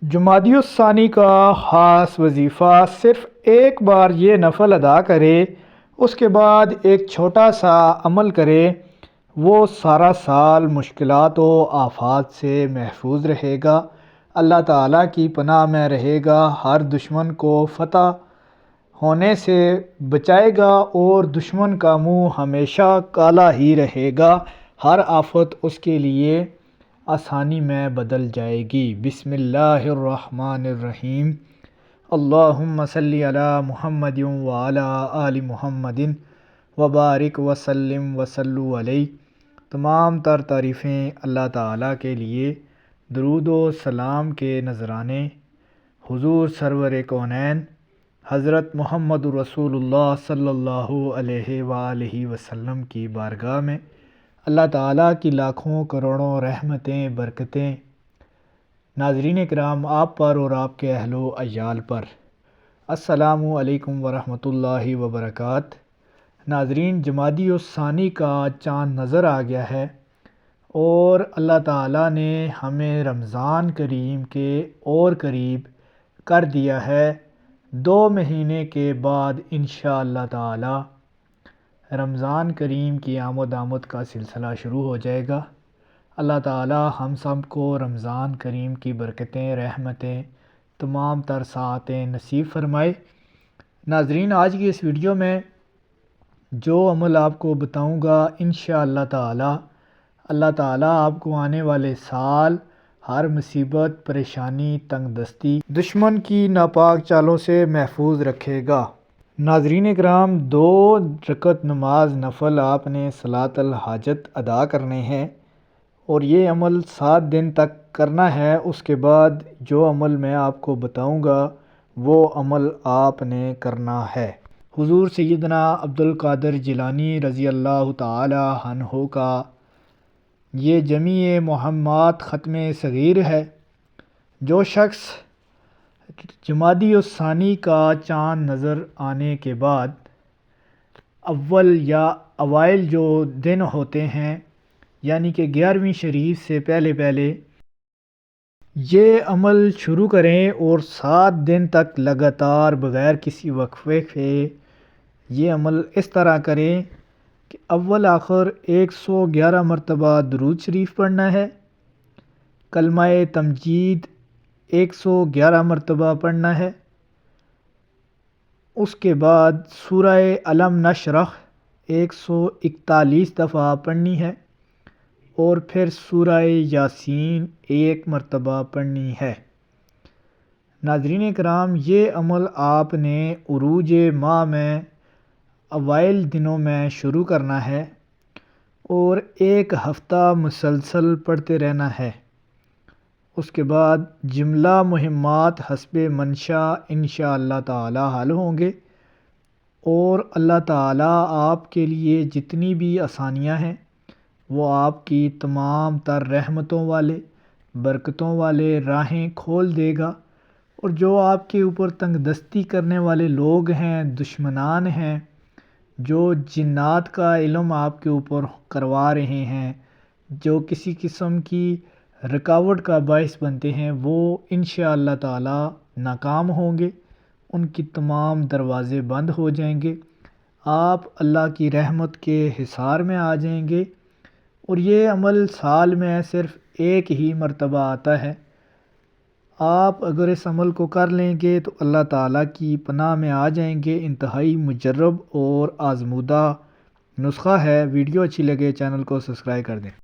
جمادی الثانی کا خاص وظیفہ صرف ایک بار یہ نفل ادا کرے، اس کے بعد ایک چھوٹا سا عمل کرے، وہ سارا سال مشکلات و آفات سے محفوظ رہے گا، اللہ تعالیٰ کی پناہ میں رہے گا، ہر دشمن کو فتح ہونے سے بچائے گا اور دشمن کا منہ ہمیشہ کالا ہی رہے گا، ہر آفت اس کے لیے آسانی میں بدل جائے گی۔ بسم اللہ الرحمن الرحیم۔ اللہم صلی علی محمد وعلی آل محمد وبارک وسلم وصلو علیہ۔ تمام تر تعریفیں اللہ تعالیٰ کے لیے، درود و سلام کے نذرانے حضور سرور کونین حضرت محمد رسول اللہ صلی اللہ علیہ وآلہ وسلم کی بارگاہ میں اللہ تعالیٰ کی لاکھوں کروڑوں رحمتیں برکتیں ناظرین کرام آپ پر اور آپ کے اہل و عیال پر۔ السلام علیکم ورحمۃ اللہ وبرکاتہ۔ ناظرین، جمادی الثانی کا چاند نظر آ گیا ہے اور اللہ تعالیٰ نے ہمیں رمضان کریم کے اور قریب کر دیا ہے۔ 2 مہینے کے بعد انشاءاللہ تعالیٰ رمضان کریم کی آمد کا سلسلہ شروع ہو جائے گا۔ اللہ تعالیٰ ہم سب کو رمضان کریم کی برکتیں، رحمتیں، تمام تر ساعتیں نصیب فرمائے۔ ناظرین، آج کی اس ویڈیو میں جو عمل آپ کو بتاؤں گا انشاءاللہ تعالیٰ اللہ تعالیٰ آپ کو آنے والے سال ہر مصیبت، پریشانی، تنگ دستی، دشمن کی ناپاک چالوں سے محفوظ رکھے گا۔ ناظرین کرام، 2 رکعت نماز نفل آپ نے صلاۃ الحاجت ادا کرنے ہیں اور یہ عمل 7 دن تک کرنا ہے۔ اس کے بعد جو عمل میں آپ کو بتاؤں گا وہ عمل آپ نے کرنا ہے۔ حضور سیدنا عبد القادر جیلانی رضی اللہ تعالی عنہ کا یہ جمیع مہمات ختم صغیر ہے۔ جو شخص جمادی الثانی کا چاند نظر آنے کے بعد اول یا اوائل جو دن ہوتے ہیں یعنی کہ 11ویں شریف سے پہلے یہ عمل شروع کریں اور 7 دن تک لگاتار بغیر کسی وقفے کے یہ عمل اس طرح کریں کہ اول آخر 111 مرتبہ درود شریف پڑھنا ہے، کلمہ تمجید 111 مرتبہ پڑھنا ہے، اس کے بعد سورہ الم نشرح 141 دفعہ پڑھنی ہے اور پھر سورہ یاسین 1 مرتبہ پڑھنی ہے۔ ناظرین کرام، یہ عمل آپ نے عروج ماہ میں اوائل دنوں میں شروع کرنا ہے اور 1 ہفتہ مسلسل پڑھتے رہنا ہے۔ اس کے بعد جملہ مہمات حسب منشا انشاءاللہ تعالی حل ہوں گے اور اللہ تعالیٰ آپ کے لیے جتنی بھی آسانیاں ہیں وہ آپ کی تمام تر رحمتوں والے، برکتوں والے راہیں کھول دے گا، اور جو آپ کے اوپر تنگ دستی کرنے والے لوگ ہیں، دشمنان ہیں، جو جنات کا علم آپ کے اوپر کروا رہے ہیں، جو کسی قسم کی رکاوٹ کا باعث بنتے ہیں، وہ انشاءاللہ تعالی ناکام ہوں گے، ان کی تمام دروازے بند ہو جائیں گے، آپ اللہ کی رحمت کے حصار میں آ جائیں گے، اور یہ عمل سال میں صرف ایک ہی مرتبہ آتا ہے۔ آپ اگر اس عمل کو کر لیں گے تو اللہ تعالیٰ کی پناہ میں آ جائیں گے۔ انتہائی مجرب اور آزمودہ نسخہ ہے۔ ویڈیو اچھی لگے چینل کو سبسکرائب کر دیں۔